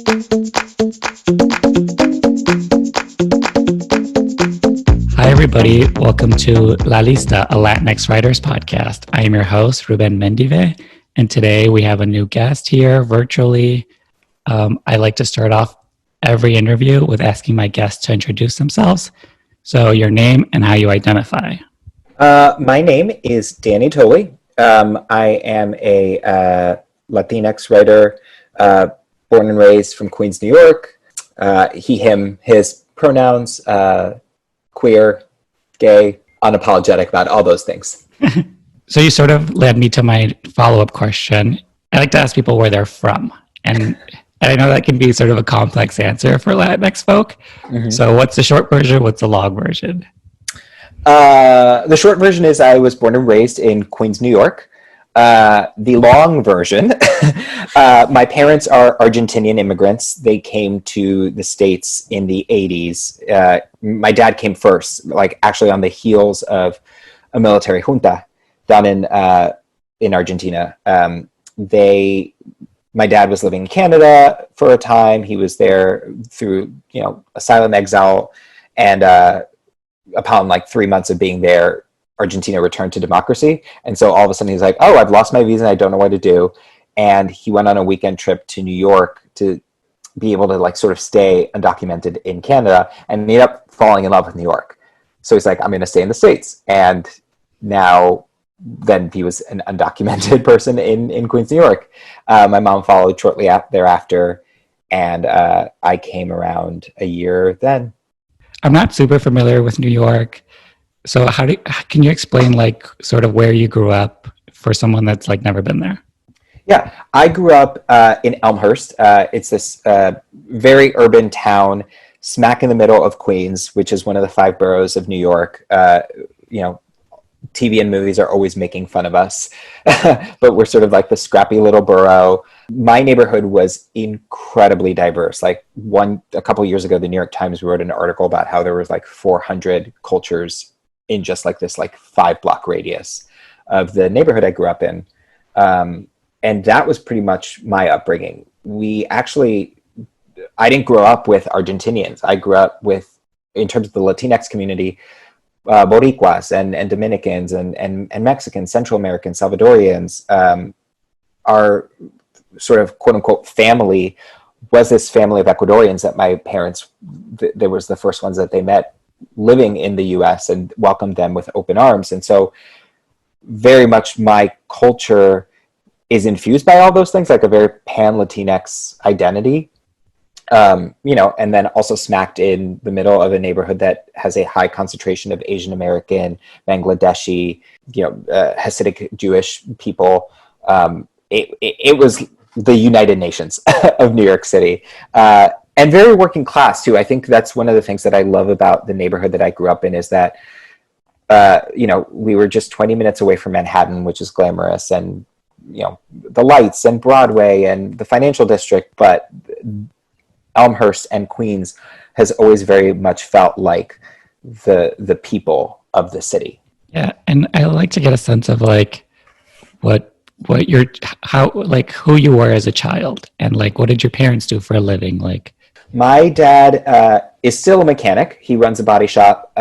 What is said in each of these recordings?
Hi, everybody. Welcome to La Lista, a Latinx writers podcast. I am your host, Ruben Mendive, and today we have a new guest here virtually. I like to start off every interview with asking my guests to introduce themselves. So your name and how you identify. My name is Danny Tolli. I am a Latinx writer, born and raised from Queens, New York. He, him, his pronouns, queer, gay, unapologetic about all those things. So you sort of led me to my follow-up question. I like to ask people where they're from. And I know that can be sort of a complex answer for Latinx folk. Mm-hmm. So what's the short version? What's the long version? The short version is I was born and raised in Queens, New York. The long version, my parents are Argentinian immigrants. They came to the States in the 80s. My dad came first, like actually on the heels of a military junta down in Argentina. My dad was living in Canada for a time. He was there through, asylum, exile, and upon like 3 months of being there, Argentina returned to democracy. And so all of a sudden he's like, oh, I've lost my visa and I don't know what to do. And he went on a weekend trip to New York to be able to like sort of stay undocumented in Canada, and ended up falling in love with New York. So he's like, I'm going to stay in the States. And then he was an undocumented person in Queens, New York. My mom followed shortly thereafter, and I came around a year then. I'm not super familiar with New York. So can you explain like sort of where you grew up for someone that's like never been there? Yeah, I grew up in Elmhurst. It's this very urban town smack in the middle of Queens, which is one of the 5 boroughs of New York. TV and movies are always making fun of us, but we're sort of like the scrappy little borough. My neighborhood was incredibly diverse. Like a couple of years ago, the New York Times wrote an article about how there was like 400 cultures in just like this like 5-block radius of the neighborhood I grew up in. And that was pretty much my upbringing. I didn't grow up with Argentinians. I grew up with, in terms of the Latinx community, Boricuas and Dominicans and Mexicans, Central Americans, Salvadorians. Our sort of quote unquote family was this family of Ecuadorians that my parents, there was the first ones that they met living in the US, and welcomed them with open arms. And so very much my culture is infused by all those things, like a very pan-Latinx identity. And then also smacked in the middle of a neighborhood that has a high concentration of Asian American, Bangladeshi, Hasidic Jewish people. It was the United Nations of New York City, and very working class too. I think that's one of the things that I love about the neighborhood that I grew up in, is that, we were just 20 minutes away from Manhattan, which is glamorous, and, the lights and Broadway and the financial district, but Elmhurst and Queens has always very much felt like the people of the city. Yeah, and I like to get a sense of like who you were as a child, and like what did your parents do for a living? Like, my dad is still a mechanic. He runs a body shop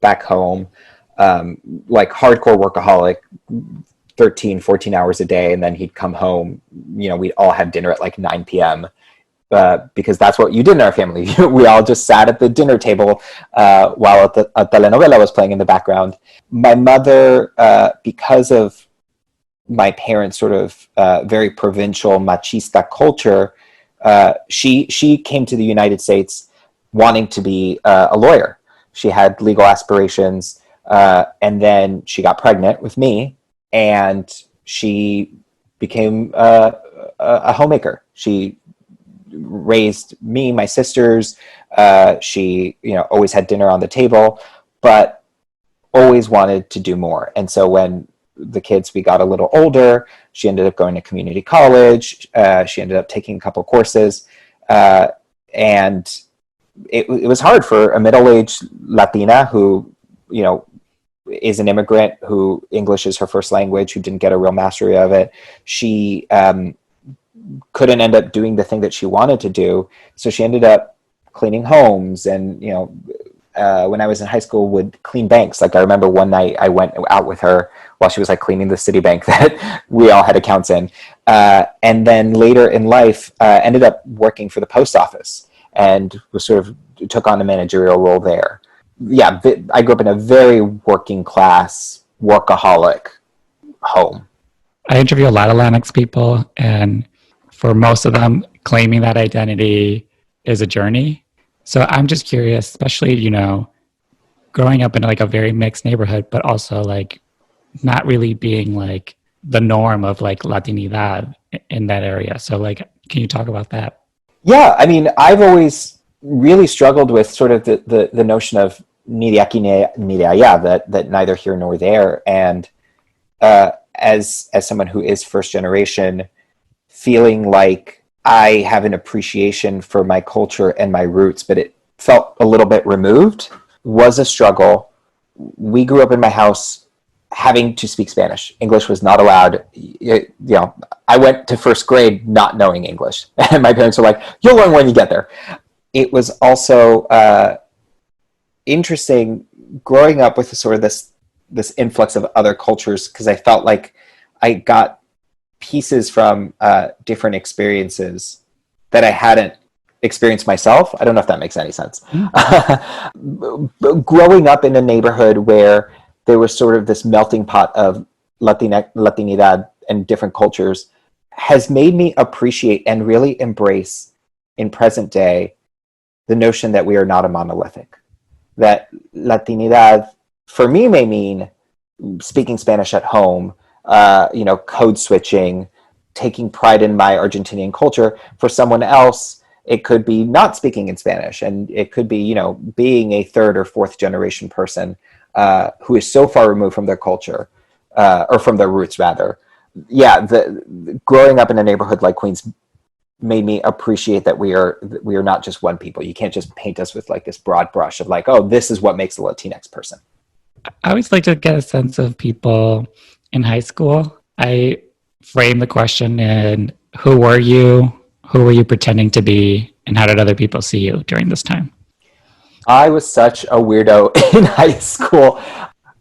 back home, like hardcore workaholic, 13, 14 hours a day, and then he'd come home. We'd all have dinner at like 9 p.m. Because that's what you did in our family. We all just sat at the dinner table while a telenovela was playing in the background. My mother, because of my parents' sort of very provincial machista culture, she came to the United States wanting to be a lawyer. She had legal aspirations, and then she got pregnant with me, and she became a homemaker. She raised me, my sisters. She, always had dinner on the table, but always wanted to do more. And so when we got a little older, she ended up going to community college. She ended up taking a couple courses, and it was hard for a middle-aged Latina who, is an immigrant, who English is her first language, who didn't get a real mastery of it. She couldn't end up doing the thing that she wanted to do. So she ended up cleaning homes and, when I was in high school, would clean banks. Like I remember one night I went out with her while she was like cleaning the Citibank that we all had accounts in. And then later in life, ended up working for the post office and was sort of took on a managerial role there. Yeah, I grew up in a very working class, workaholic home. I interview a lot of Latinx people, and for most of them, claiming that identity is a journey. So I'm just curious, especially, growing up in like a very mixed neighborhood, but also like not really being like the norm of like Latinidad in that area. So like, can you talk about that? Yeah, I mean, I've always really struggled with sort of the notion of ni de aquí ni de allá, that neither here nor there. And as someone who is first generation, feeling like I have an appreciation for my culture and my roots, but it felt a little bit removed, was a struggle. We grew up in my house having to speak Spanish. English was not allowed. I went to first grade not knowing English. And my parents were like, you'll learn when you get there. It was also interesting growing up with sort of this influx of other cultures, because I felt like I got pieces from different experiences that I hadn't experienced myself. I don't know if that makes any sense. Growing up in a neighborhood where there was sort of this melting pot of Latinidad and different cultures has made me appreciate and really embrace in present day the notion that we are not a monolithic. That Latinidad for me may mean speaking Spanish at home, code switching, taking pride in my Argentinian culture. For someone else, it could be not speaking in Spanish, and it could be, being a third or fourth generation person who is so far removed from their culture, or from their roots rather. Yeah, growing up in a neighborhood like Queens made me appreciate that we are not just one people. You can't just paint us with like this broad brush of like, oh, this is what makes a Latinx person. I always like to get a sense of people in high school. I frame the question in who were you? Who were you pretending to be? And how did other people see you during this time? I was such a weirdo in high school.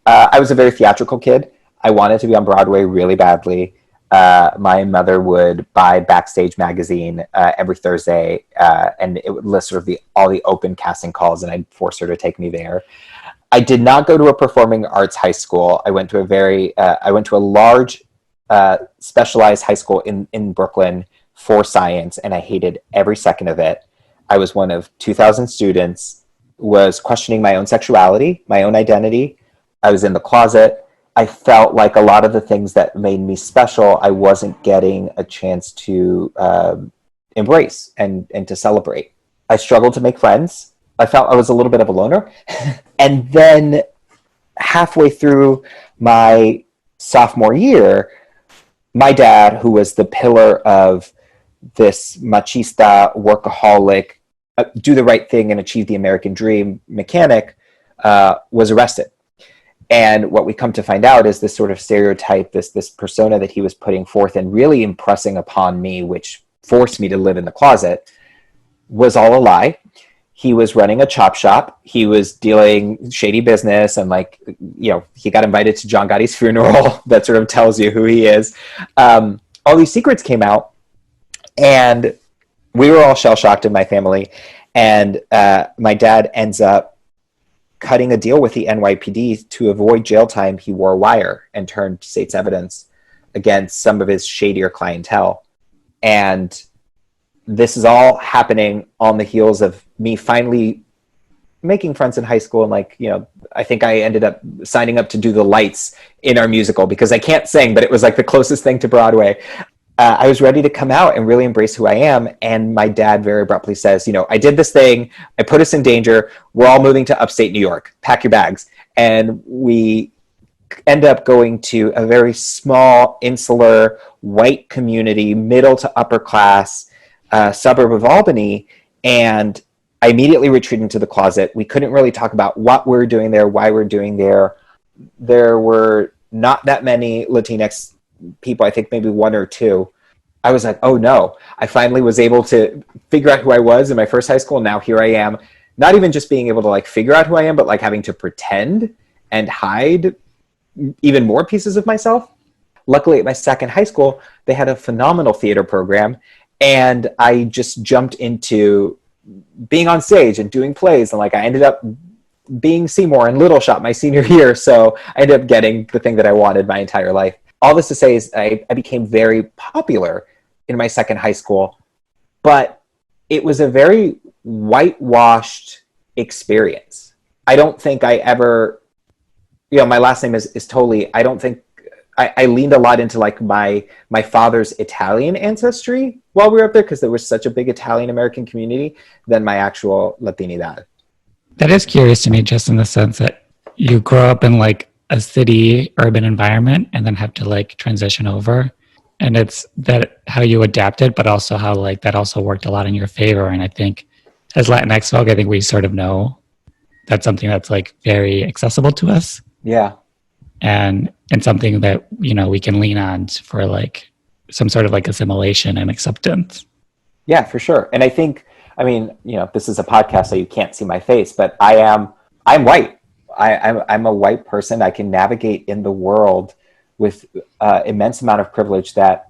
I was a very theatrical kid. I wanted to be on Broadway really badly. My mother would buy Backstage magazine every Thursday, and it would list sort of all the open casting calls, and I'd force her to take me there. I did not go to a performing arts high school. I went to a large specialized high school in Brooklyn for science, and I hated every second of it. I was one of 2,000 students, was questioning my own sexuality, my own identity. I was in the closet. I felt like a lot of the things that made me special, I wasn't getting a chance to embrace and to celebrate. I struggled to make friends. I felt I was a little bit of a loner. And then halfway through my sophomore year, my dad, who was the pillar of this machista, workaholic, do the right thing and achieve the American dream mechanic, was arrested. And what we come to find out is this sort of stereotype, this persona that he was putting forth and really impressing upon me, which forced me to live in the closet, was all a lie. He was running a chop shop. He was dealing shady business, and he got invited to John Gotti's funeral. That sort of tells you who he is. All these secrets came out, and we were all shell-shocked in my family. And my dad ends up cutting a deal with the NYPD to avoid jail time. He wore a wire and turned state's evidence against some of his shadier clientele. And this is all happening on the heels of me finally making friends in high school. And I think I ended up signing up to do the lights in our musical because I can't sing, but it was like the closest thing to Broadway. I was ready to come out and really embrace who I am. And my dad very abruptly says, I did this thing. I put us in danger. We're all moving to upstate New York. Pack your bags. And we end up going to a very small, insular, white community, middle to upper class suburb of Albany. And I immediately retreated into the closet. We couldn't really talk about what we're doing there, why we're doing there. There were not that many Latinx people, I think maybe one or two. I was like, oh no, I finally was able to figure out who I was in my first high school. Now here I am, not even just being able to like figure out who I am, but like having to pretend and hide even more pieces of myself. Luckily, at my second high school, they had a phenomenal theater program, and I just jumped into being on stage and doing plays, and like I ended up being Seymour in Little Shop my senior year, so I ended up getting the thing that I wanted my entire life. All this to say is I became very popular in my second high school, but it was a very whitewashed experience. I don't think I ever, my last name is Tolli. I don't think I leaned a lot into like my father's Italian ancestry while we were up there, because there was such a big Italian American community, than my actual Latinidad. That is curious to me, just in the sense that you grow up in like a city urban environment and then have to like transition over. And it's that how you adapted, but also how like that also worked a lot in your favor. And I think as Latinx folk, I think we sort of know that's something that's like very accessible to us. Yeah. And something that, we can lean on for like some sort of like assimilation and acceptance. Yeah, for sure. And I think, this is a podcast, so you can't see my face, but I'm white. I'm a white person. I can navigate in the world with immense amount of privilege that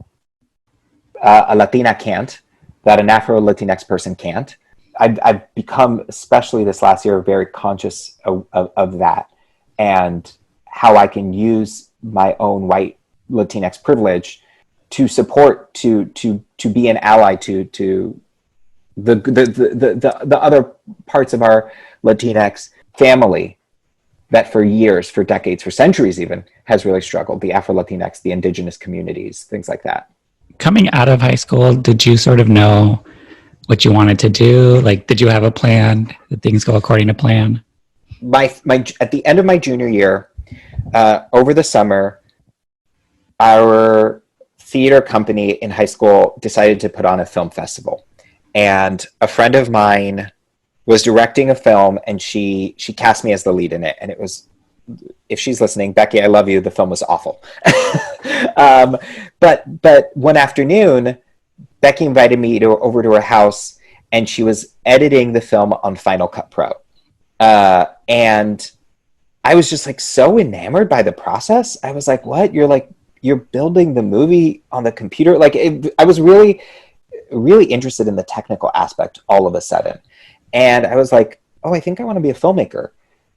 a Latina can't, that an Afro-Latinx person can't. I've become, especially this last year, very conscious of that, and how I can use my own white Latinx privilege to support, to be an ally to the other parts of our Latinx family that for years, for decades, for centuries even, has really struggled. The Afro-Latinx, the indigenous communities, things like that. Coming out of high school, did you sort of know what you wanted to do? Like, did you have a plan? Did things go according to plan? At the end of my junior year, over the summer, our theater company in high school decided to put on a film festival. And a friend of mine was directing a film, and she cast me as the lead in it. And it was, if she's listening, Becky, I love you. The film was awful. But one afternoon, Becky invited me over to her house, and she was editing the film on Final Cut Pro. And I was just like so enamored by the process. I was like, what? You're building the movie on the computer? I was really, really interested in the technical aspect all of a sudden. And I was like, oh, I think I want to be a filmmaker.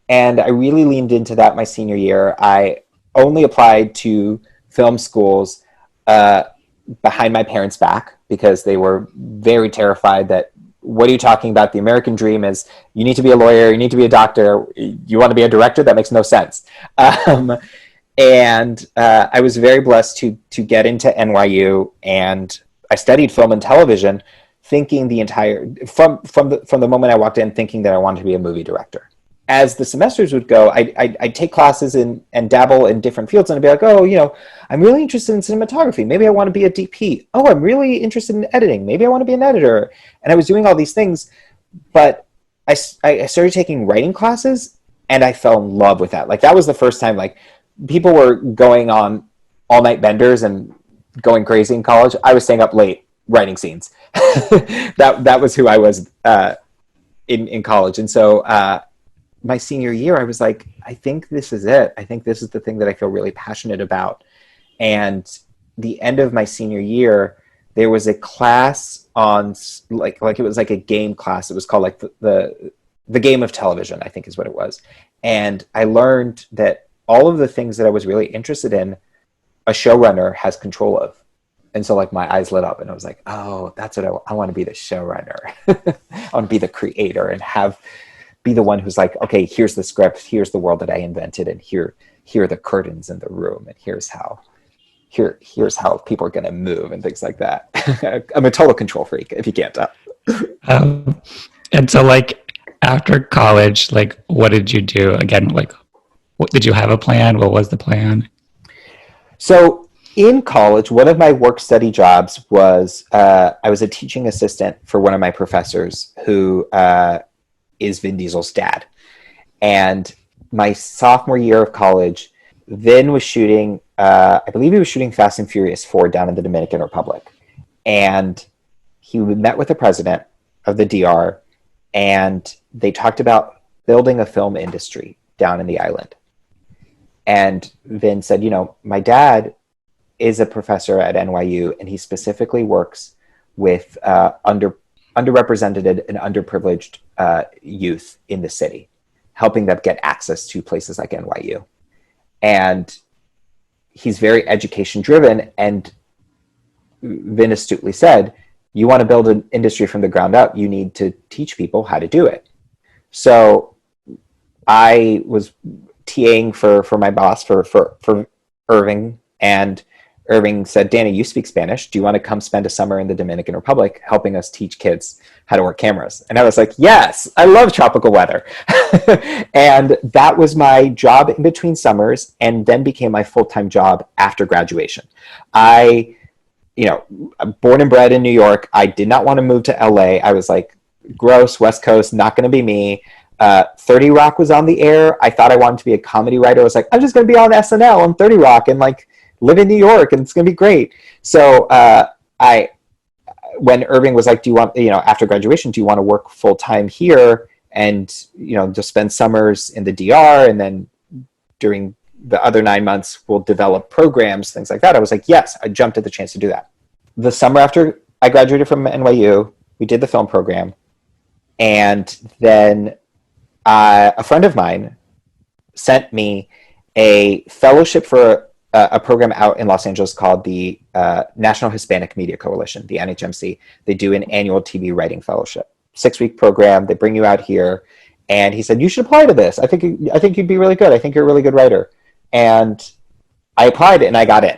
And I really leaned into that my senior year. I only applied to film schools behind my parents' back, because they were very terrified that, what are you talking about? The American dream is you need to be a lawyer, you need to be a doctor, you want to be a director? That makes no sense. And I was very blessed to get into NYU, and I studied film and television, thinking from the moment I walked in, thinking that I wanted to be a movie director. As the semesters would go, I'd take classes and dabble in different fields, and I'd be like, oh, I'm really interested in cinematography. Maybe I want to be a DP. Oh, I'm really interested in editing. Maybe I want to be an editor. And I was doing all these things, but I started taking writing classes, and I fell in love with that. Like, that was the first time, like, people were going on all-night benders and going crazy in college. I was staying up late writing scenes. That was who I was in college. And so my senior year, I was like, I think this is it. I think this is the thing that I feel really passionate about. And the end of my senior year, there was a class on like it was like a game class. It was called like the game of television, I think is what it was. And I learned that all of the things that I was really interested in, a showrunner has control of. And so like my eyes lit up, and I was like, oh, that's what I want to be, the showrunner. I want to be the creator and be the one who's like, okay, here's the script, here's the world that I invented, and here are the curtains in the room, and here's how people are going to move and things like that. I'm a total control freak, if you can't tell. And so like after college, like what did you do? Again, like what did you have a plan? What was the plan? So in college, one of my work study jobs was I was a teaching assistant for one of my professors who is Vin Diesel's dad. And my sophomore year of college, Vin was shooting, I believe he was shooting Fast and Furious 4 down in the Dominican Republic. And he met with the president of the DR, and they talked about building a film industry down in the island. And Vin said, my dad is a professor at NYU, and he specifically works with underrepresented and underprivileged youth in the city, helping them get access to places like NYU. And he's very education driven. And Vin astutely said, you want to build an industry from the ground up, you need to teach people how to do it. So I was TAing for my boss, for Irving, and Irving said, Danny, you speak Spanish. Do you want to come spend a summer in the Dominican Republic helping us teach kids how to work cameras? And I was like, yes, I love tropical weather. And that was my job in between summers, and then became my full-time job after graduation. I'm born and bred in New York. I did not want to move to LA. I was like, gross, West Coast, not going to be me. 30 Rock was on the air. I thought I wanted to be a comedy writer. I was like, I'm just going to be on SNL and 30 Rock and live in New York, and it's going to be great. So when Irving was like, do you want, after graduation, do you want to work full time here and, just spend summers in the DR, and then during the other 9 months we'll develop programs, things like that. I was like, yes, I jumped at the chance to do that. The summer after I graduated from NYU, we did the film program. And then a friend of mine sent me a fellowship for a program out in Los Angeles called the National Hispanic Media Coalition, the NHMC. They do an annual TV writing fellowship, 6-week program. They bring you out here, and he said, you should apply to this. I think you'd be really good. I think you're a really good writer. And I applied, and I got in.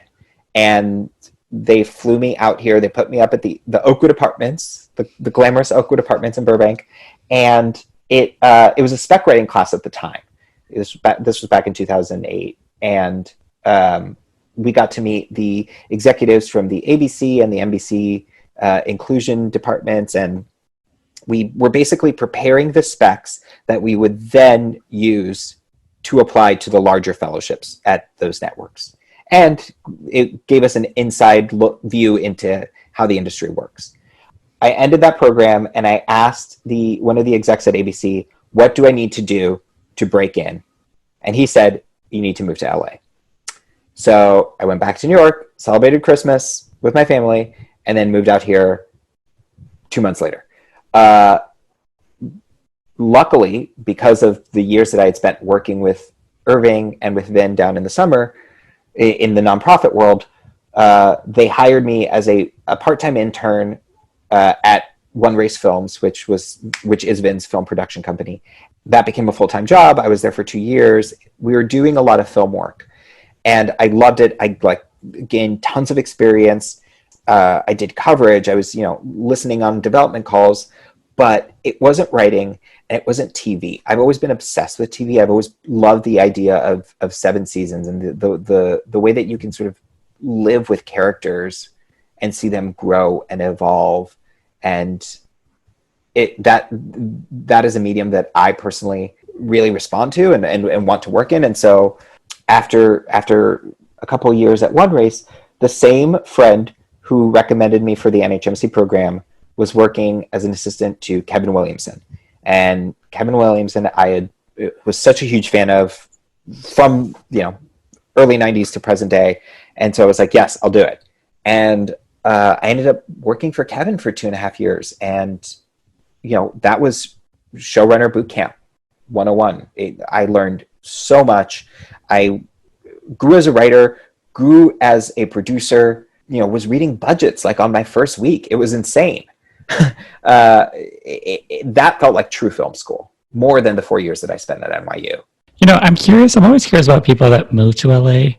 And they flew me out here. They put me up at the Oakwood Apartments, the glamorous Oakwood Apartments in Burbank. And it was a spec writing class at the time. This was back in 2008. And we got to meet the executives from the ABC and the NBC inclusion departments, and we were basically preparing the specs that we would then use to apply to the larger fellowships at those networks. And it gave us an inside view into how the industry works. I ended that program, and I asked one of the execs at ABC, what do I need to do to break in? And he said, you need to move to LA. So I went back to New York, celebrated Christmas with my family, and then moved out here 2 months later. Luckily, because of the years that I had spent working with Irving and with Vin down in the summer in the nonprofit world, they hired me as a part-time intern at One Race Films, which is Vin's film production company. That became a full-time job. I was there for 2 years. We were doing a lot of film work, and I loved it. I gained tons of experience. I did coverage. I was, listening on development calls, but it wasn't writing and it wasn't TV. I've always been obsessed with TV. I've always loved the idea of 7 seasons and the way that you can sort of live with characters and see them grow and evolve. And that is a medium that I personally really respond to and want to work in. And so after a couple of years at One Race, the same friend who recommended me for the NHMC program was working as an assistant to Kevin Williamson. And Kevin Williamson, was such a huge fan of from, early 90s to present day. And so I was like, yes, I'll do it. And I ended up working for Kevin for 2.5 years. And, that was showrunner boot camp 101. I learned so much. I grew as a writer, grew as a producer, was reading budgets on my first week. It was insane. That felt like true film school, more than the 4 years that I spent at NYU. I'm curious. I'm always curious about people that move to LA.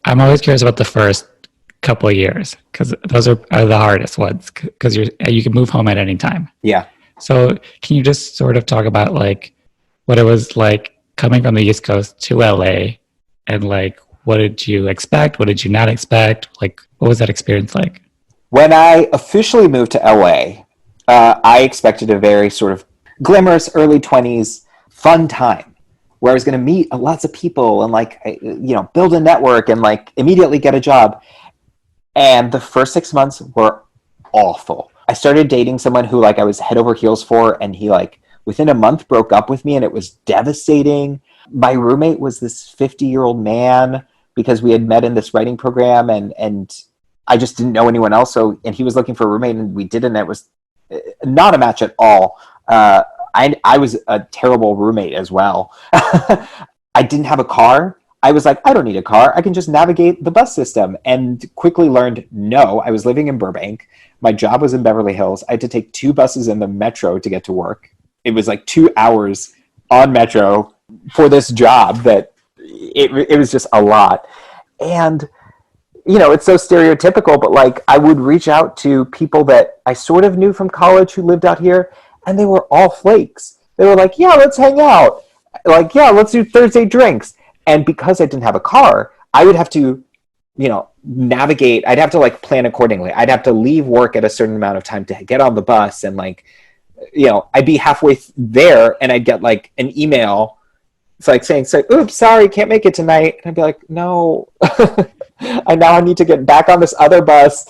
I'm always curious about the first couple of years, because those are the hardest ones, because you can move home at any time. Yeah. So can you just sort of talk about what it was like coming from the East Coast to LA, and what did you expect? What did you not expect? What was that experience like? When I officially moved to LA, I expected a very sort of glamorous early 20s fun time where I was going to meet lots of people and build a network and immediately get a job. And the first 6 months were awful. I started dating someone who like I was head over heels for, and he like within a month broke up with me, and it was devastating. My roommate was this 50-year-old man because we had met in this writing program, and I just didn't know anyone else. So, and he was looking for a roommate, and we didn't. It was not a match at all. I was a terrible roommate as well. I didn't have a car. I was like, I don't need a car. I can just navigate the bus system, and quickly learned no. I was living in Burbank. My job was in Beverly Hills. I had to take 2 buses in the metro to get to work. It was like 2 hours on metro for this job that it was just a lot. And, you know, it's so stereotypical, but like I would reach out to people that I sort of knew from college who lived out here, and they were all flakes. They were like, yeah, let's hang out. Like, yeah, let's do Thursday drinks. And because I didn't have a car, I would have to, you know, navigate. I'd have to like plan accordingly. I'd have to leave work at a certain amount of time to get on the bus, and like, you know, I'd be halfway there and I'd get like an email. It's like saying, oops, sorry, can't make it tonight. And I'd be like, no, I now need to get back on this other bus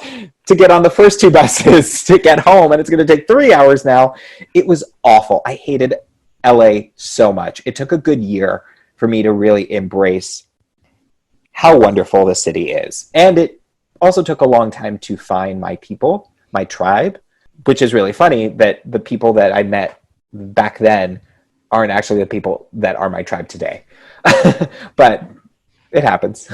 to get on the first 2 buses to get home. And it's going to take 3 hours now. It was awful. I hated LA so much. It took a good year for me to really embrace how wonderful the city is. And it also took a long time to find my people, my tribe, which is really funny that the people that I met back then aren't actually the people that are my tribe today. But it happens.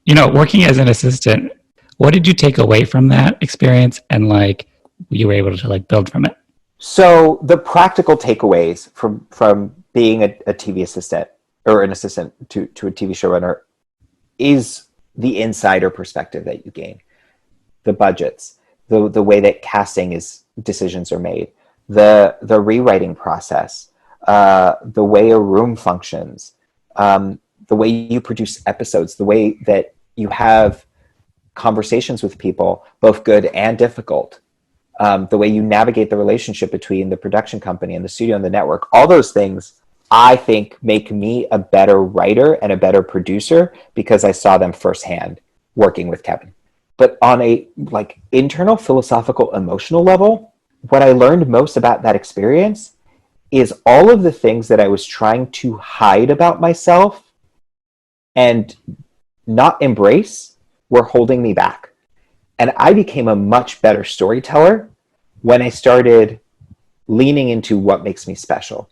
You know, working as an assistant, what did you take away from that experience, and like you were able to like build from it? So the practical takeaways from being a TV assistant or an assistant to a TV showrunner is the insider perspective that you gain, the budgets, the way that casting decisions are made, the rewriting process, the way a room functions, the way you produce episodes, the way that you have conversations with people, both good and difficult, the way you navigate the relationship between the production company and the studio and the network. All those things, I think, make me a better writer and a better producer because I saw them firsthand working with Kevin. But on a like internal philosophical emotional level, what I learned most about that experience is all of the things that I was trying to hide about myself and not embrace were holding me back. And I became a much better storyteller when I started leaning into what makes me special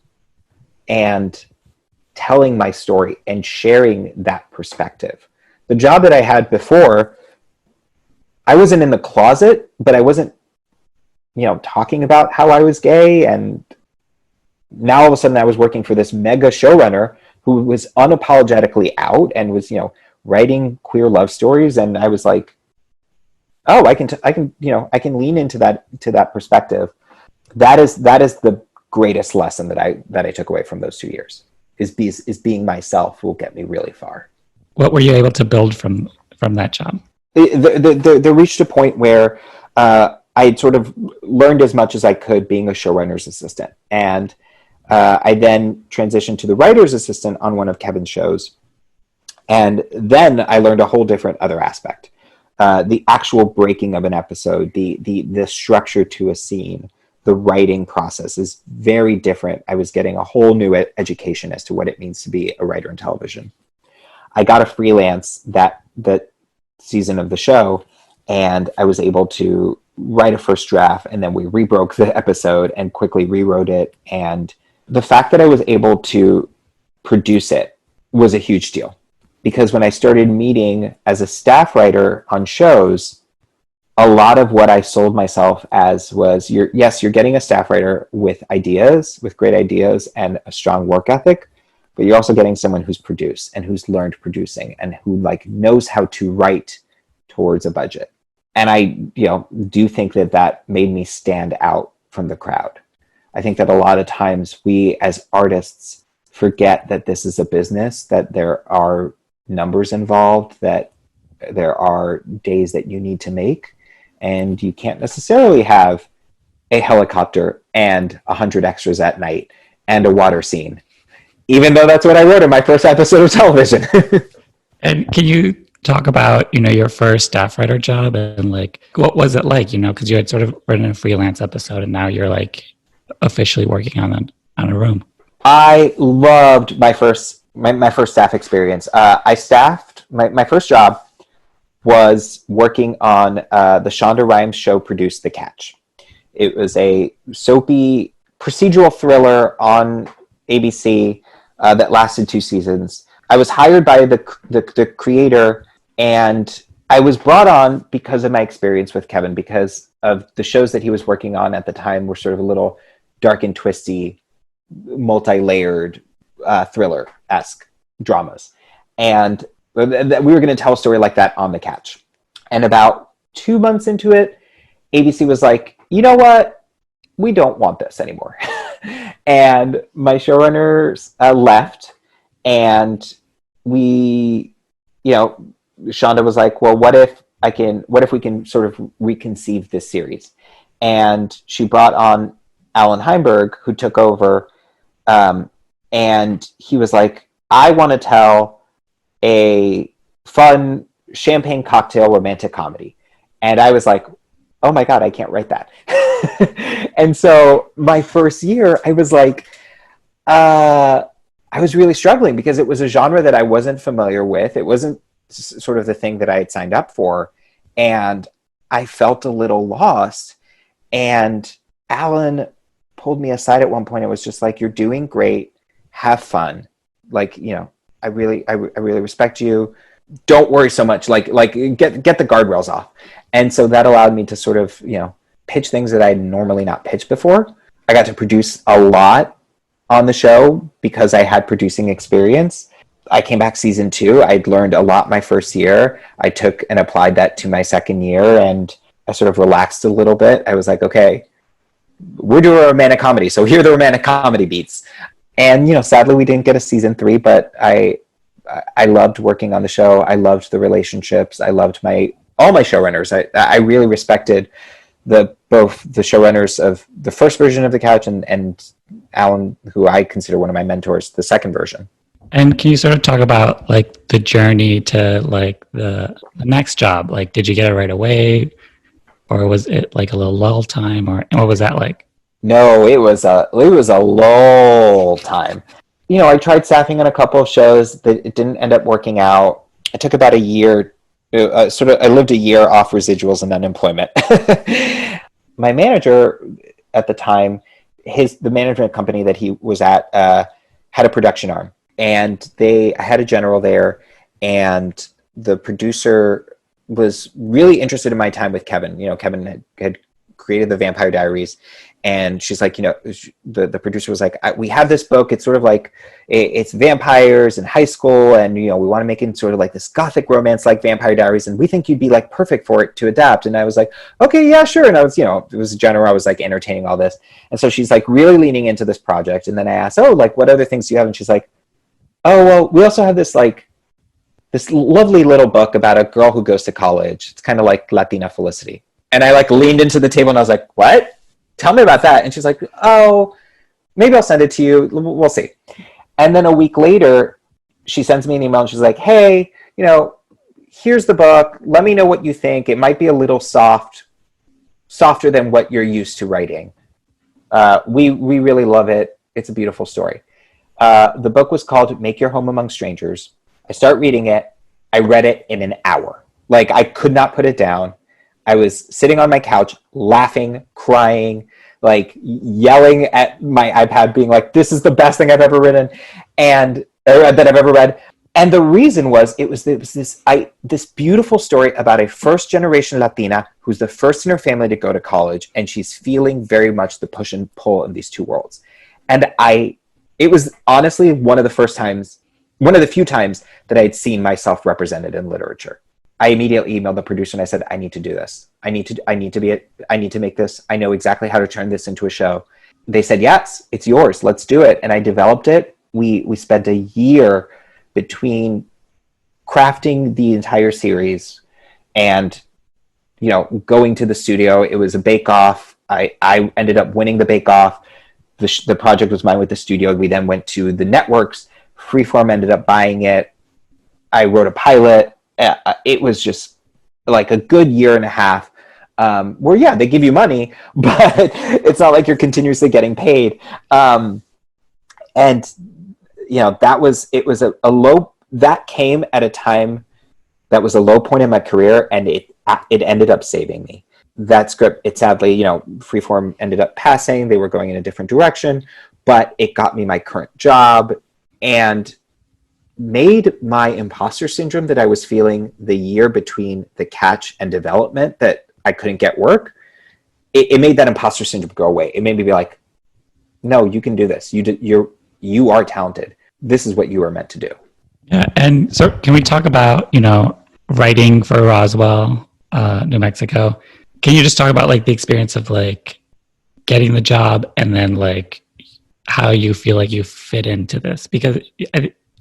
and telling my story and sharing that perspective. The job that I had before, I wasn't in the closet, but I wasn't, you know, talking about how I was gay. And now all of a sudden I was working for this mega showrunner who was unapologetically out and was, you know, writing queer love stories. And I was like, oh, I can lean into that perspective. That is the greatest lesson that I took away from those 2 years is being myself will get me really far. What were you able to build from that job? There reached a point where I had sort of learned as much as I could being a showrunner's assistant. And I then transitioned to the writer's assistant on one of Kevin's shows. And then I learned a whole different other aspect. The actual breaking of an episode, the structure to a scene, the writing process is very different. I was getting a whole new education as to what it means to be a writer in television. I got a freelance that season of the show, and I was able to write a first draft, and then we rebroke the episode and quickly rewrote it. And the fact that I was able to produce it was a huge deal, because when I started meeting as a staff writer on shows, a lot of what I sold myself as was, you're getting a staff writer with great ideas and a strong work ethic, but you're also getting someone who's produced and who's learned producing and who like knows how to write towards a budget. And I, do think that made me stand out from the crowd. I think that a lot of times we as artists forget that this is a business, that there are numbers involved, that there are days that you need to make, and you can't necessarily have a helicopter and 100 extras at night and a water scene, even though that's what I wrote in my first episode of television. And can you talk about, your first staff writer job and like, what was it like, because you had sort of written a freelance episode and now you're like officially working on a room. I loved my first staff experience. I staffed my first job was working on the Shonda Rhimes show produced The Catch. It was a soapy procedural thriller on ABC that lasted 2 seasons. I was hired by the creator, and I was brought on because of my experience with Kevin, because of the shows that he was working on at the time were sort of a little dark and twisty, multi-layered thriller-esque dramas. And we were going to tell a story like that on The Catch. And about 2 months into it, ABC was like, you know what? We don't want this anymore. And my showrunners left, and Shonda was like, well, what if we can sort of reconceive this series? And she brought on Alan Heinberg, who took over, and he was like, I want to tell a fun champagne cocktail romantic comedy. And I was like, oh my God, I can't write that. And so my first year, I was like, I was really struggling because it was a genre that I wasn't familiar with. It wasn't sort of the thing that I had signed up for. And I felt a little lost. And Alan pulled me aside at one point. It was just like, you're doing great. Have fun. Like, I really respect you. Don't worry so much. Like get the guardrails off. And so that allowed me to sort of, pitch things that I'd normally not pitched before. I got to produce a lot on the show because I had producing experience. I came back season 2. I'd learned a lot my first year. I took and applied that to my second year, and I sort of relaxed a little bit. I was like, okay, we're doing a romantic comedy, so here are the romantic comedy beats. And, sadly we didn't get a season 3, but I loved working on the show. I loved the relationships. I loved all my showrunners. I really respected both the showrunners of the first version of The Couch and Alan, who I consider one of my mentors, the second version. And can you sort of talk about like the journey to like the next job? Like, did you get it right away, or was it like a little lull time, or what was that like? No, it was a lull time. I tried staffing on a couple of shows, but it didn't end up working out. It took about a year. I lived a year off residuals and unemployment. My manager at the time, the management company that he was at had a production arm, and I had a general there, and the producer was really interested in my time with Kevin. Kevin had created the Vampire Diaries, and she's like, the producer was like, we have this book. It's sort of like, it's vampires in high school, and, we want to make it sort of like this gothic romance like Vampire Diaries, and we think you'd be like perfect for it to adapt. And I was like, okay, yeah, sure. And I was, it was a general. I was like entertaining all this. And so she's like really leaning into this project. And then I asked, like, what other things do you have? And she's like, oh, well, we also have this lovely little book about a girl who goes to college. It's kind of like Latina Felicity. And I like leaned into the table and I was like, what? Tell me about that. And she's like, oh, maybe I'll send it to you. We'll see. And then a week later, she sends me an email and she's like, hey, here's the book. Let me know what you think. It might be a little softer than what you're used to writing. We really love it. It's a beautiful story. The book was called Make Your Home Among Strangers. I start reading it. I read it in an hour. Like, I could not put it down. I was sitting on my couch, laughing, crying, like yelling at my iPad, being like, this is the best thing I've ever written that I've ever read. And the reason was, it was this beautiful story about a first-generation Latina who's the first in her family to go to college, and she's feeling very much the push and pull in these two worlds. And it was honestly one of the few times that I had seen myself represented in literature. I immediately emailed the producer and I said, I need to do this. I need to make this. I know exactly how to turn this into a show. They said, yes, it's yours. Let's do it. And I developed it. We spent a year between crafting the entire series and, going to the studio. It was a bake-off. I ended up winning the bake-off. The project was mine with the studio. We then went to the networks. Freeform ended up buying it. I wrote a pilot. it was just like a good year and a half where, yeah, they give you money, but it's not like you're continuously getting paid. And, you know, it was a low, that came at a time that was a low point in my career, and it ended up saving me. That script, it sadly, you know, Freeform ended up passing. They were going in a different direction, but it got me my current job and made my imposter syndrome that I was feeling the year between the catch and development that I couldn't get work. It made that imposter syndrome go away. It made me be like, no, you can do this. You are talented. This is what you are meant to do. Yeah. And so can we talk about, you know, writing for Roswell, New Mexico? Can you just talk about like the experience of like getting the job and then like how you feel like you fit into this? Because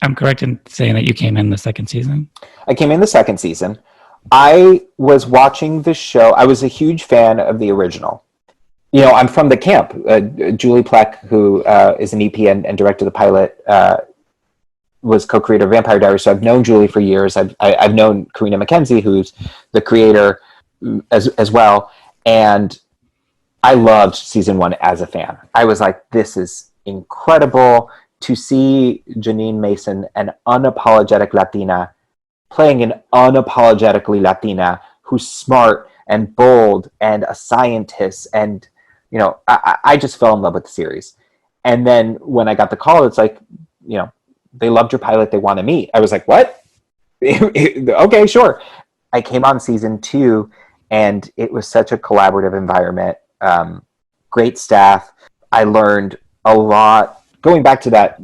I'm correct in saying that you came in the second season? I came in the second season. I was watching the show. I was a huge fan of the original. You know, I'm from the camp. Julie Plec, who is an EP and directed the pilot, was co-creator of Vampire Diaries. So I've known Julie for years. I've known Karina McKenzie, who's the creator as well. And I loved season 1 as a fan. I was like, this is incredible to see Janine Mason, an unapologetic Latina, playing an unapologetically Latina who's smart and bold and a scientist. And, you know, I just fell in love with the series. And then when I got the call, it's like, you know, they loved your pilot. They want to meet. I was like, what? Okay, sure. I came on season 2 and it was such a collaborative environment. Great staff. I learned a lot. Going back to that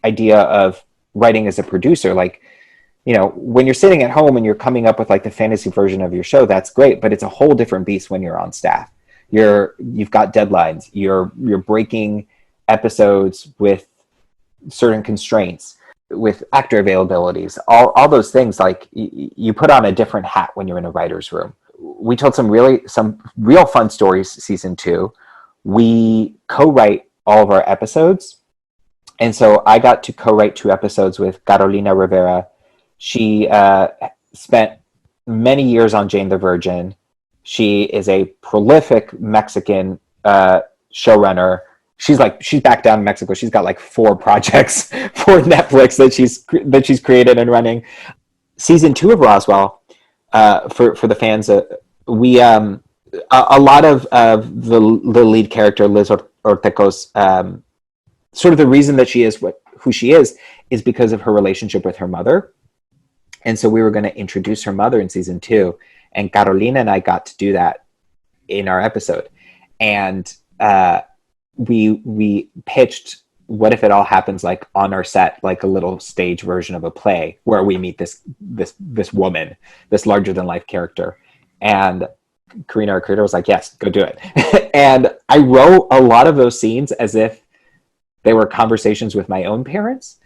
idea of writing as a producer, like, you know, when you're sitting at home and you're coming up with like the fantasy version of your show, that's great, but it's a whole different beast when you're on staff. You've got deadlines. You're breaking episodes with certain constraints, with actor availabilities, all those things. Like you put on a different hat when you're in a writer's room. We told some real fun stories season 2. We co-write all of our episodes. And so I got to co-write 2 episodes with Carolina Rivera. She spent many years on Jane the Virgin. She is a prolific Mexican showrunner. She's back down in Mexico. She's got like 4 projects for Netflix that she's created and running. Season 2 of Roswell, for the fans, we a lot of the lead character, Liz Orteco's, sort of the reason that she is who she is because of her relationship with her mother. And so we were going to introduce her mother in season 2, and Carolina and I got to do that in our episode. And we pitched what if it all happens like on our set, like a little stage version of a play where we meet this woman, this larger than life character. And Karina, our creator, was like, yes, go do it. And I wrote a lot of those scenes as if they were conversations with my own parents.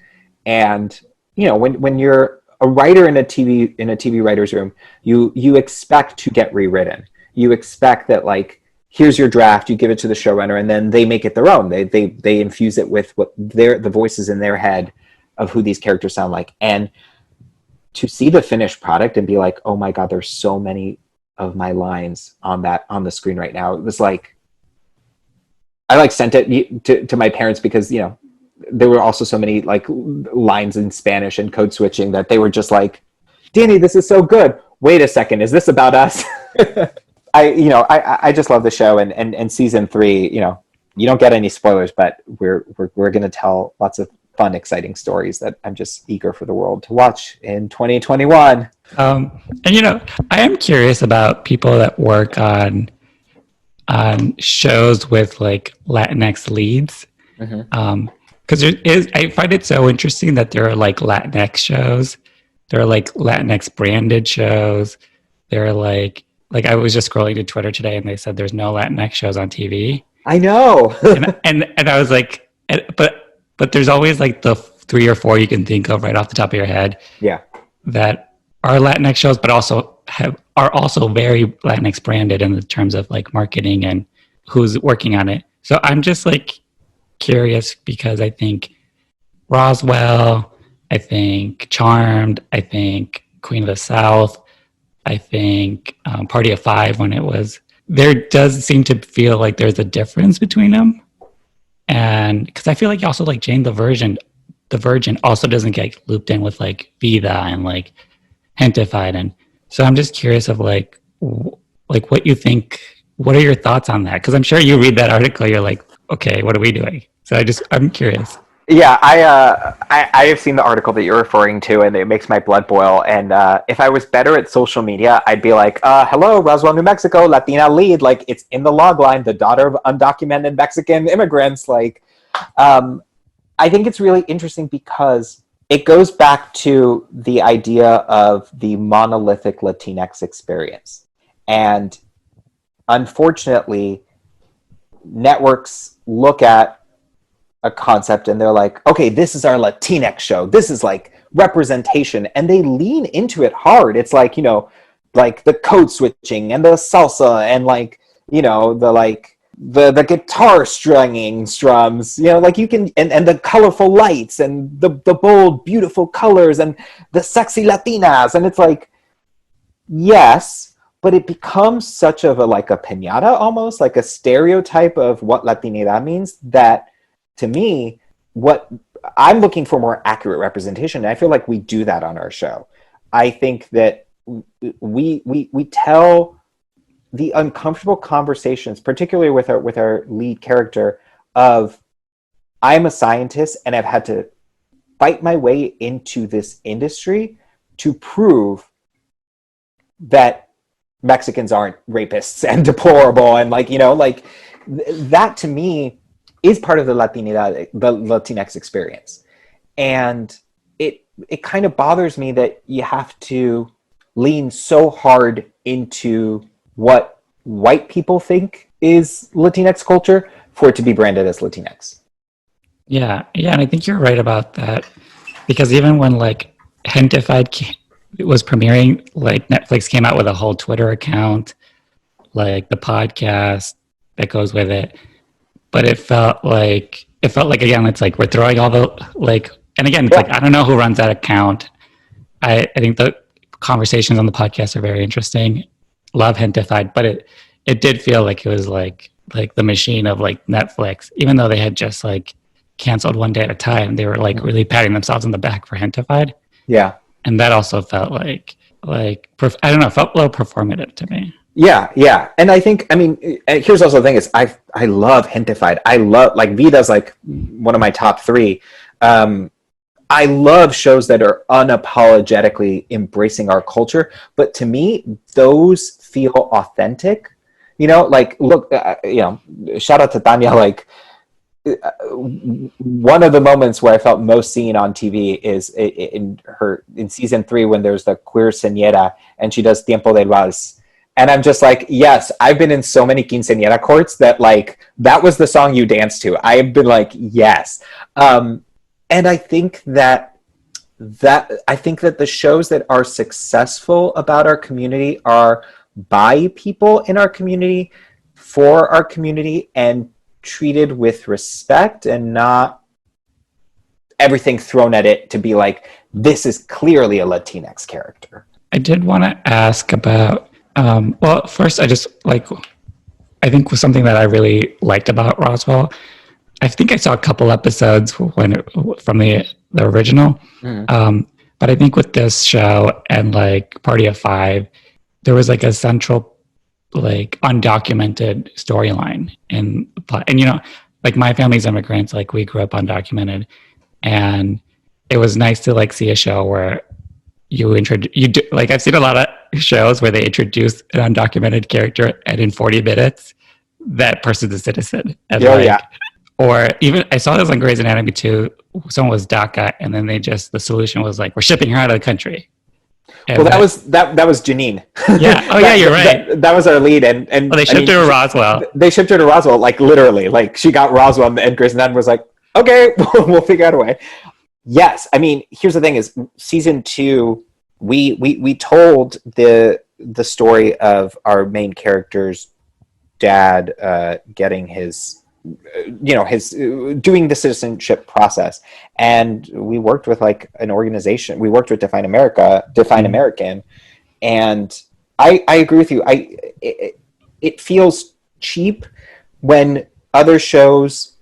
And, you know, when you're a writer in a TV writer's room, you expect to get rewritten. You expect that, like, here's your draft, you give it to the showrunner, and then they make it their own. They infuse it with the voices in their head of who these characters sound like. And to see the finished product and be like, oh my God, there's so many of my lines on the screen right now. It was like, I like sent it to my parents because, you know, there were also so many like lines in Spanish and code switching that they were just like, Danny, this is so good. Wait a second, is this about us? I just love the show, and season 3, you know, you don't get any spoilers, but we're going to tell lots of fun, exciting stories that I'm just eager for the world to watch in 2021. And you know, I am curious about people that work on shows with like Latinx leads. Mm-hmm. Because I find it so interesting that there are like Latinx shows, there are like Latinx branded shows, there are like I was just scrolling to Twitter today and they said there's no Latinx shows on TV. I know. and I was like, but there's always like the 3 or 4 you can think of right off the top of your head. Yeah. That are Latinx shows, but are also very Latinx branded in the terms of like marketing and who's working on it. So I'm just like curious because I think Roswell, I think Charmed, I think Queen of the South. I think Party of Five when it was. There does seem to feel like there's a difference between them, and because I feel like also like Jane the Virgin also doesn't get looped in with like Vida and like Hentified, and so I'm just curious of like what you think. What are your thoughts on that? Because I'm sure you read that article, you're like, okay, what are we doing? So I'm curious. Yeah, I have seen the article that you're referring to, and it makes my blood boil. And if I was better at social media, I'd be like, "Hello, Roswell, New Mexico, Latina lead. Like, it's in the log line, the daughter of undocumented Mexican immigrants." Like, I think it's really interesting because it goes back to the idea of the monolithic Latinx experience, and unfortunately, networks look at a concept and they're like, okay, this is our LatinX show. This is like representation. And they lean into it hard. It's like, you know, like the code switching and the salsa and like, you know, the guitar strums, you know, like you can, and the colorful lights and the bold, beautiful colors and the sexy Latinas. And it's like, yes, but it becomes such of a, like a piñata almost, like a stereotype of what Latinidad means that, to me, what I'm looking for more accurate representation, and I feel like we do that on our show. I think that we tell the uncomfortable conversations, particularly with our lead character, of I'm a scientist and I've had to fight my way into this industry to prove that Mexicans aren't rapists and deplorable, and like, you know, like that to me is part of the Latinx experience. And it kind of bothers me that you have to lean so hard into what white people think is Latinx culture for it to be branded as Latinx. Yeah, and I think you're right about that. Because even when like Hentified was premiering, like Netflix came out with a whole Twitter account, like the podcast that goes with it. But it felt like again, it's like we're throwing all the like, and again, it's like I don't know who runs that account. I think the conversations on the podcast are very interesting. Love Hentified, but it did feel like it was like the machine of like Netflix, even though they had just like canceled One Day at a Time. They were like really patting themselves on the back for Hentified. Yeah, and that also felt like I don't know, it felt a little performative to me. Yeah. And I think, I mean, here's also the thing is I love Hentified. I love, like, Vida's like one of my top three. I love shows that are unapologetically embracing our culture. But to me, those feel authentic. You know, like, look, you know, shout out to Tanya. Like, one of the moments where I felt most seen on TV is in season 3 when there's the queer señora and she does Tiempo del Vals. And I'm just like, yes, I've been in so many quinceañera courts that like, that was the song you danced to. I've been like, yes. And I think that the shows that are successful about our community are by people in our community, for our community, and treated with respect and not everything thrown at it to be like, this is clearly a Latinx character. I did want to ask about, well, first, I think was something that I really liked about Roswell. I think I saw a couple episodes from the original, but I think with this show and like Party of Five, there was like a central, like undocumented storyline, and you know, like my family's immigrants, like we grew up undocumented, and it was nice to like see a show where like I've seen a lot of shows where they introduce an undocumented character and in 40 minutes that person's a citizen. And or even I saw this on Grey's Anatomy too. Someone was DACA and then the solution was like, we're shipping her out of the country. And well, that was Janine. Yeah. Oh yeah, you're right. That was our lead, and they shipped her to Roswell. They shipped her to Roswell, like literally, like she got Roswell, and Grey's Anatomy was like, okay, we'll figure out a way. Yes, I mean, here's the thing: is season 2, we told the story of our main character's dad getting his his doing the citizenship process. And we worked with like an organization. We worked with Define American, and I agree with you. It feels cheap when other shows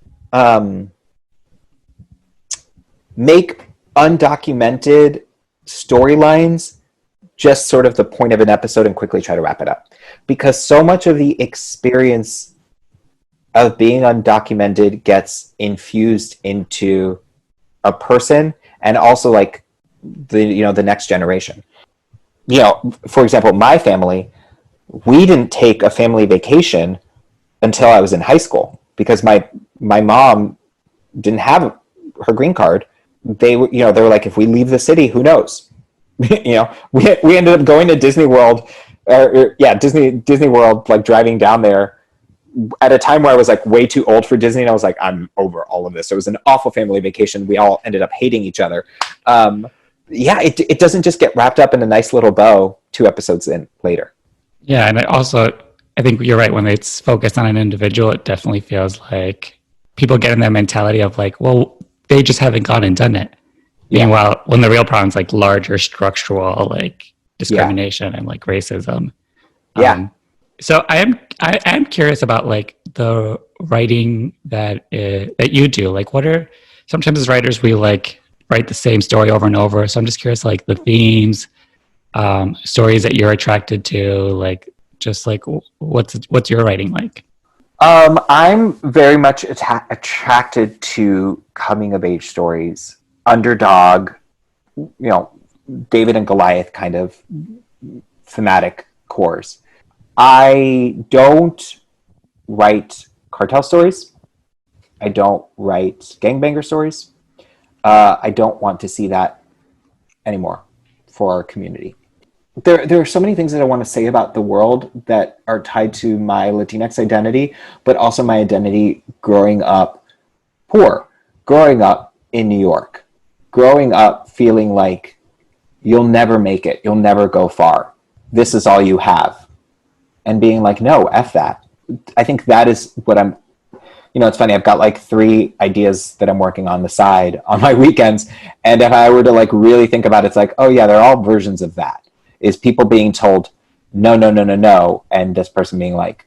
make undocumented storylines just sort of the point of an episode and quickly try to wrap it up, because so much of the experience of being undocumented gets infused into a person, and also like the next generation. For example, my family, we didn't take a family vacation until I was in high school, because my mom didn't have her green card. They were like, if we leave the city, who knows? We ended up going to Disney World, Disney World, like driving down there at a time where I was like way too old for Disney, and I was like, I'm over all of this. It was an awful family vacation. We all ended up hating each other. It doesn't just get wrapped up in a nice little bow 2 episodes in later. Yeah, and I think you're right. When it's focused on an individual, it definitely feels like people get in that mentality of like, well, they just haven't gone and done it. Yeah. Meanwhile, when the real problem is like larger structural like discrimination and like racism. Yeah. So I am curious about like the writing that you do. Like, sometimes as writers we like write the same story over and over. So I'm just curious, like the themes, stories that you're attracted to, like just like what's your writing like? I'm very much attracted to coming of age stories, underdog, David and Goliath kind of thematic cores. I don't write cartel stories. I don't write gangbanger stories. I don't want to see that anymore for our community. There are so many things that I want to say about the world that are tied to my Latinx identity, but also my identity growing up poor, growing up in New York, growing up feeling like you'll never make it, you'll never go far. This is all you have. And being like, no, F that. I think that is what I'm, it's funny, I've got like 3 ideas that I'm working on the side on my weekends. And if I were to like really think about it, it's like, oh yeah, they're all versions of that. Is people being told, no, no, no, no, no. And this person being like,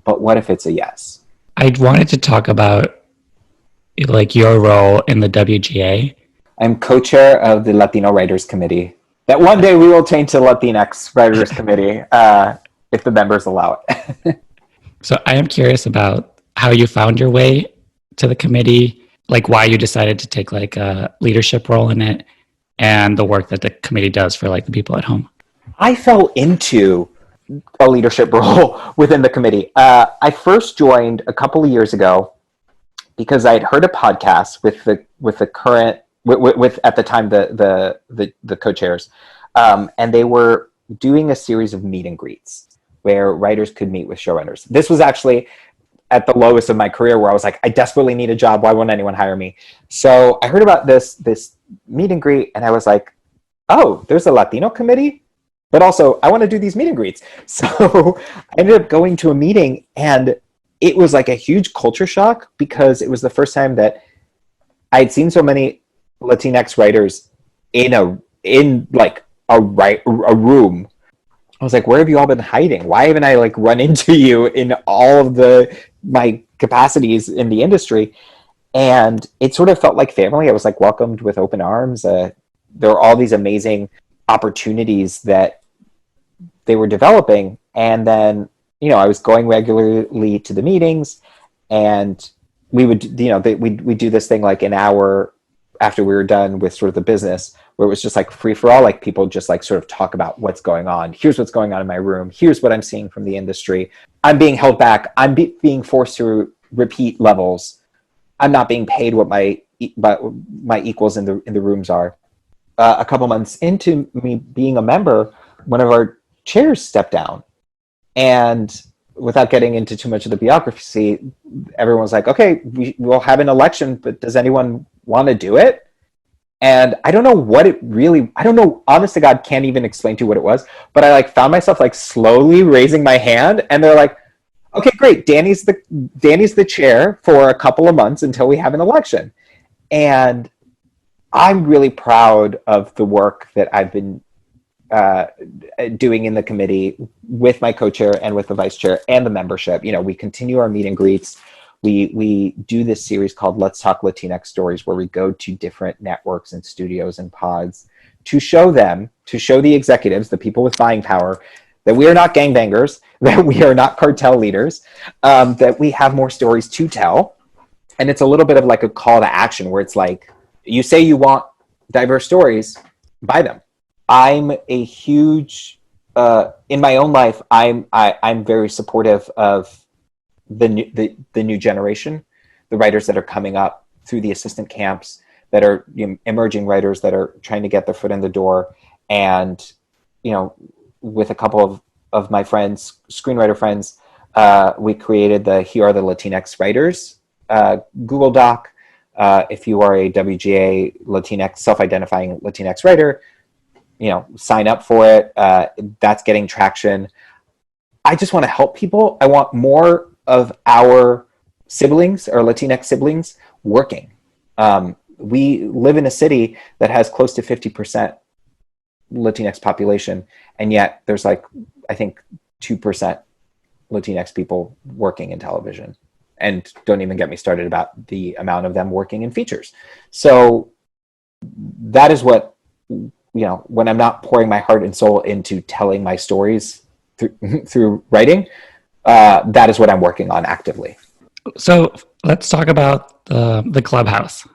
but what if it's a yes? I wanted to talk about like your role in the WGA. I'm co-chair of the Latino Writers Committee. That one day we will change to LatinX Writers Committee if the members allow it. So I am curious about how you found your way to the committee, like why you decided to take like a leadership role in it, and the work that the committee does for like the people at home. I fell into a leadership role within the committee. I first joined a couple of years ago because I had heard a podcast with the current with at the time the co-chairs, and they were doing a series of meet and greets where writers could meet with showrunners. This was actually at the lowest of my career where I was like, I desperately need a job. Why won't anyone hire me? So I heard about this meet and greet, and I was like, oh, there's a Latino committee, but also I want to do these meet and greets. So I ended up going to a meeting, and it was like a huge culture shock because it was the first time that I had seen so many Latinx writers in a room. I was like, where have you all been hiding? Why haven't I like run into you in all of my capacities in the industry? And it sort of felt like family. I was like welcomed with open arms. There were all these amazing opportunities that they were developing. And then, I was going regularly to the meetings, and we would, we'd do this thing like an hour after we were done with sort of the business, where it was just like free for all, like people just like sort of talk about what's going on. Here's what's going on in my room. Here's what I'm seeing from the industry. I'm being held back. I'm being forced to repeat levels. I'm not being paid what my equals in the rooms are. A couple months into me being a member, one of our chairs stepped down, and without getting into too much of the bureaucracy, everyone's like, okay, we'll have an election, but does anyone want to do it? And I don't know I don't know, honest to God, can't even explain to you what it was, but I like found myself like slowly raising my hand, and they're like, Okay, great. Danny's the chair for a couple of months until we have an election. And I'm really proud of the work that I've been doing in the committee with my co-chair and with the vice chair and the membership. You know, we continue our meet and greets. We do this series called Let's Talk Latinx Stories, where we go to different networks and studios and pods to show the executives, the people with buying power, that we are not gangbangers, that we are not cartel leaders, that we have more stories to tell. And it's a little bit of like a call to action where it's like, you say you want diverse stories, buy them. I'm a huge, in my own life, I'm very supportive of the new generation, the writers that are coming up through the assistant camps, that are, you know, emerging writers that are trying to get their foot in the door. And, you know, with a couple of my friends, screenwriter friends, we created the Here Are the Latinx Writers Google Doc. If you are a WGA Latinx, self-identifying Latinx writer, you know, sign up for it. That's getting traction. I just want to help people. I want more of our siblings, our Latinx siblings, working. We live in a city that has close to 50% Latinx population, and yet there's like, I think 2% Latinx people working in television. And don't even get me started about the amount of them working in features. So that is what, you know, when I'm not pouring my heart and soul into telling my stories through writing, that is what I'm working on actively. So let's talk about the clubhouse.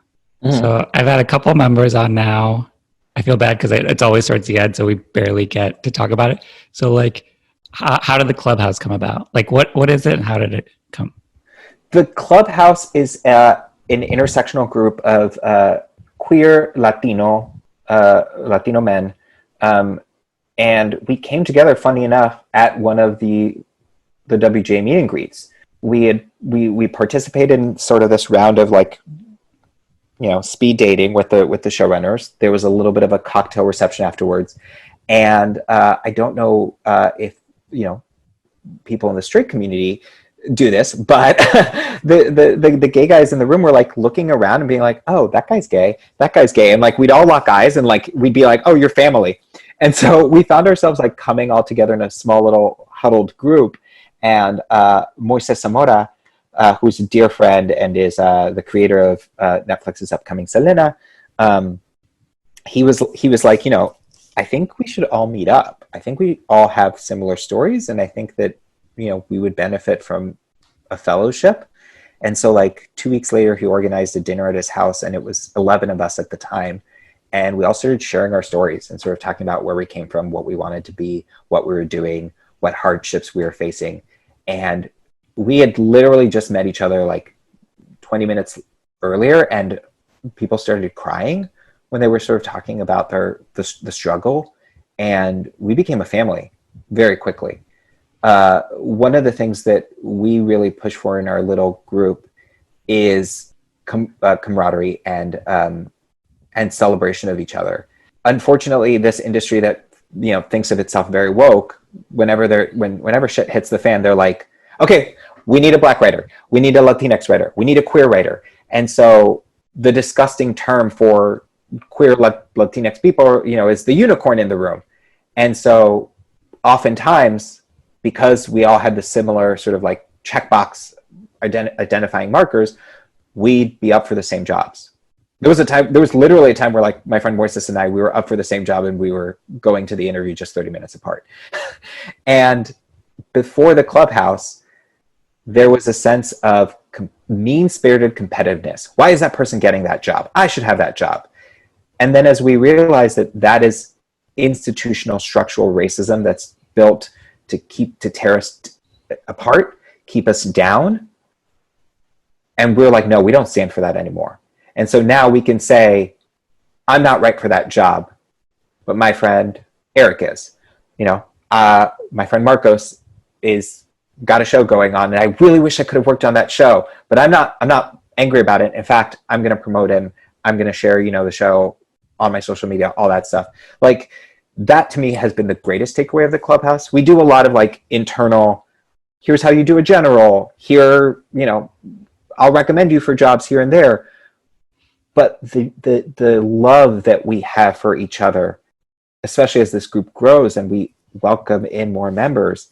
Mm-hmm. So I've had a couple of members on now. I feel bad because it's always towards the end, so we barely get to talk about it. So like, how did the clubhouse come about? Like, what is it and how did it come? The clubhouse is an intersectional group of queer Latino men, and we came together, funny enough, at one of the WJ meet and greets. We participated in sort of this round of like, you know, speed dating with the showrunners. There was a little bit of a cocktail reception afterwards, and I don't know if, you know, people in the straight community do this, but the gay guys in the room were like looking around and being like, oh, that guy's gay, and like we'd all lock eyes and like we'd be like, oh, you're family. And so we found ourselves like coming all together in a small little huddled group. And Moises Zamora, who's a dear friend and is the creator of Netflix's upcoming Selena, he was like, you know, I think we should all meet up. I think we all have similar stories, and I think that, you know, we would benefit from a fellowship. And so like 2 weeks later, he organized a dinner at his house, and it was 11 of us at the time. And we all started sharing our stories and sort of talking about where we came from, what we wanted to be, what we were doing, what hardships we were facing. And we had literally just met each other like 20 minutes earlier, and people started crying when they were sort of talking about the struggle. And we became a family very quickly. One of the things that we really push for in our little group is camaraderie and celebration of each other. Unfortunately, this industry that, you know, thinks of itself very woke, whenever shit hits the fan, they're like, okay, we need a Black writer, we need a Latinx writer, we need a queer writer. And so the disgusting term for queer Latinx people, you know, is the unicorn in the room. And so oftentimes, because we all had the similar sort of like checkbox identifying markers, we'd be up for the same jobs. There was literally a time where like my friend Moises and I, we were up for the same job and we were going to the interview just 30 minutes apart. And before the clubhouse, there was a sense of mean-spirited competitiveness. Why is that person getting that job? I should have that job. And then as we realized that that is institutional structural racism that's built to tear us apart, keep us down. And we're like, no, we don't stand for that anymore. And so now we can say, I'm not right for that job, but my friend Eric is. You know, my friend Marcos is got a show going on, and I really wish I could have worked on that show, but I'm not angry about it. In fact, I'm going to promote him. I'm going to share, you know, the show on my social media, all that stuff. Like, that to me has been the greatest takeaway of the clubhouse. We do a lot of like internal here's how you do a general. Here, I'll recommend you for jobs here and there. But the love that we have for each other, especially as this group grows and we welcome in more members,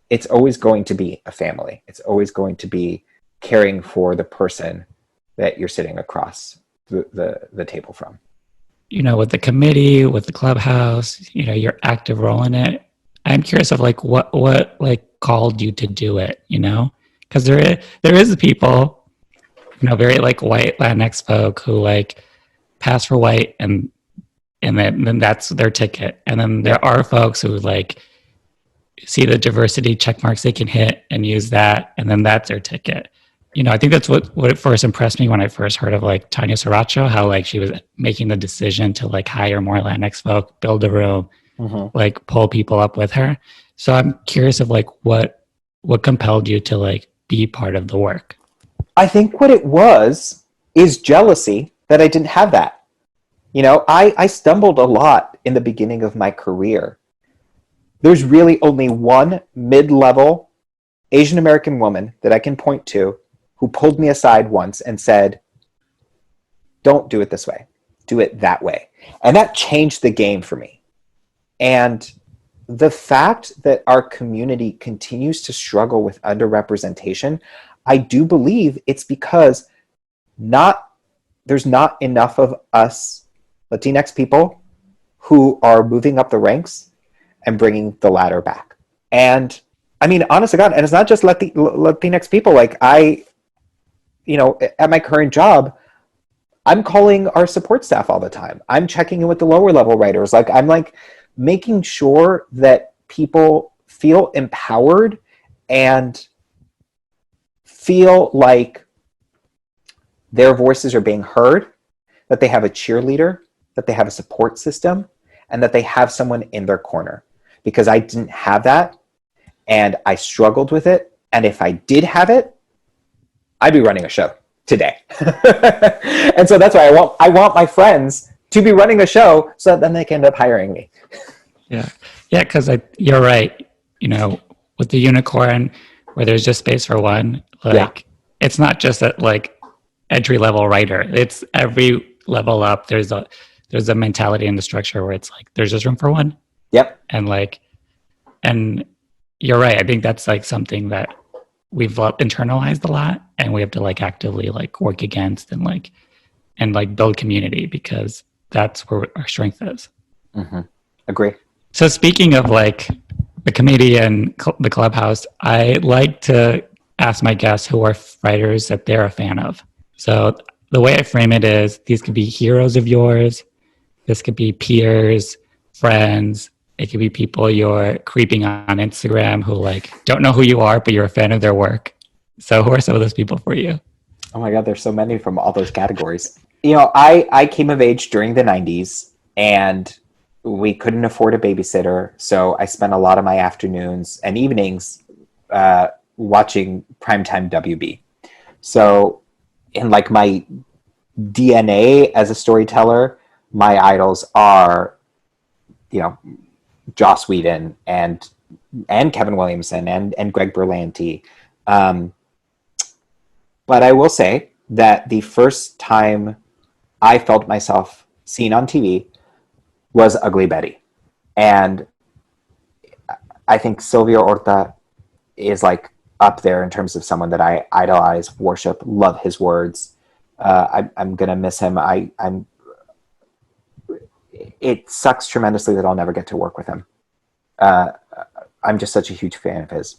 it's always going to be a family. It's always going to be caring for the person that you're sitting across the table from. With the committee, with the clubhouse, your active role in it. I'm curious of like what like called you to do it, because there is people, very like white Latinx folk who like pass for white and then that's their ticket. And then there are folks who like see the diversity check marks they can hit and use that, and then that's their ticket. I think that's what first impressed me when I first heard of like Tanya Sriracha, how like she was making the decision to like hire more Latinx folk, build a room, like pull people up with her. So I'm curious of like what compelled you to like be part of the work. I think what it was is jealousy that I didn't have that. I stumbled a lot in the beginning of my career. There's really only one mid-level Asian American woman that I can point to who pulled me aside once and said, don't do it this way, do it that way. And that changed the game for me. And the fact that our community continues to struggle with underrepresentation, I do believe it's because there's not enough of us Latinx people who are moving up the ranks and bringing the ladder back. And I mean, honest to God, and it's not just Latinx people. Like at my current job, I'm calling our support staff all the time. I'm checking in with the lower level writers. Like I'm like making sure that people feel empowered and feel like their voices are being heard, that they have a cheerleader, that they have a support system, and that they have someone in their corner. Because I didn't have that, and I struggled with it. And if I did have it, I'd be running a show today. And so that's why I want my friends to be running a show so that then they can end up hiring me. Yeah, because you're right. With the unicorn, where there's just space for one, it's not just that like entry level writer. It's every level up. There's a mentality in the structure where it's like there's just room for one. Yep. And you're right. I think that's like something that we've internalized a lot, and we have to like actively like work against and build community, because that's where our strength is. Mm-hmm. Agree. So speaking of like the committee and the clubhouse, I like to ask my guests who are writers that they're a fan of. So the way I frame it is, these could be heroes of yours. This could be peers, friends. It could be people you're creeping on Instagram who like don't know who you are, but you're a fan of their work. So who are some of those people for you? Oh my God, there's so many from all those categories. I came of age during the 90s, and we couldn't afford a babysitter. So I spent a lot of my afternoons and evenings watching primetime WB. So in like my DNA as a storyteller, my idols are, Joss Whedon and Kevin Williamson and Greg Berlanti. But I will say that the first time I felt myself seen on TV was Ugly Betty. And I think Silvio Orta is like up there in terms of someone that I idolize, worship, love his words. I'm going to miss him. It sucks tremendously that I'll never get to work with him. I'm just such a huge fan of his.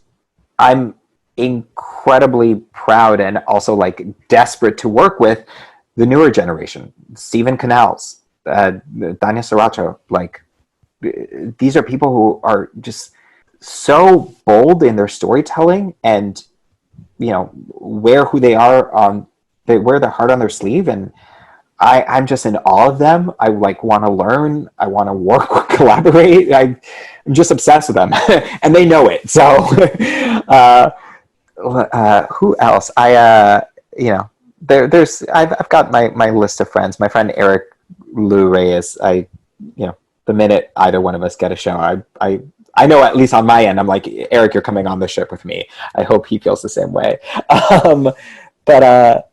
I'm incredibly proud and also like desperate to work with the newer generation. Stephen Canals, Tanya Sriracha. Like, these are people who are just so bold in their storytelling, and wear who they are they wear their heart on their sleeve, and I'm just in awe of them. I like want to learn. I want to work, collaborate. I'm just obsessed with them, and they know it. So, who else? There's I've got my list of friends. My friend Eric Lou Reyes. The minute either one of us get a show, I I know at least on my end, I'm like, Eric, you're coming on the ship with me. I hope he feels the same way. But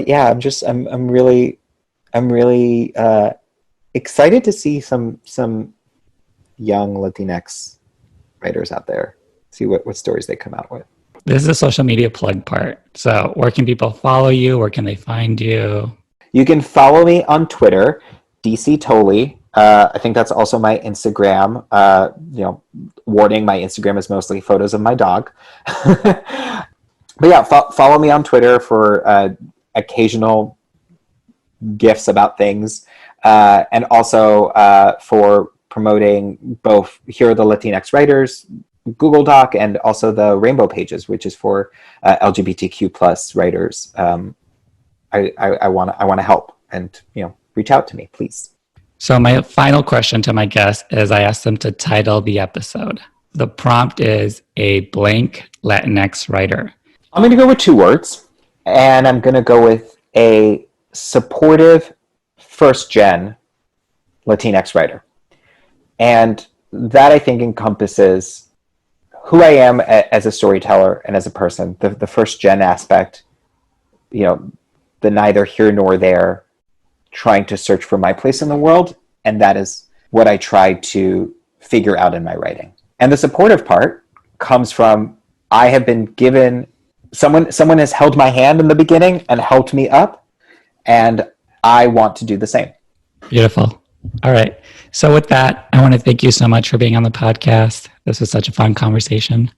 yeah, I'm really excited to see some young Latinx writers out there, see what stories they come out with. This is the social media plug part. So where can people follow you? Where can they find you? You can follow me on Twitter, DC Tolli. I think that's also my Instagram. Warning, my Instagram is mostly photos of my dog. But yeah, follow me on Twitter for occasional gifs about things, and also for promoting both Here Are the Latinx Writers Google Doc and also the Rainbow Pages, which is for LGBTQ plus writers. I want to help, and reach out to me, please. So my final question to my guests is I asked them to title the episode. The prompt is a blank Latinx writer. I'm going to go with 2 words, and I'm going to go with a supportive first-gen Latinx writer. And that, I think, encompasses who I am as a storyteller and as a person. The first-gen aspect, the neither here nor there, trying to search for my place in the world, and that is what I try to figure out in my writing. And the supportive part comes from I have been given someone has held my hand in the beginning and helped me up, and I want to do the same. Beautiful. All right. So with that, I want to thank you so much for being on the podcast. This was such a fun conversation.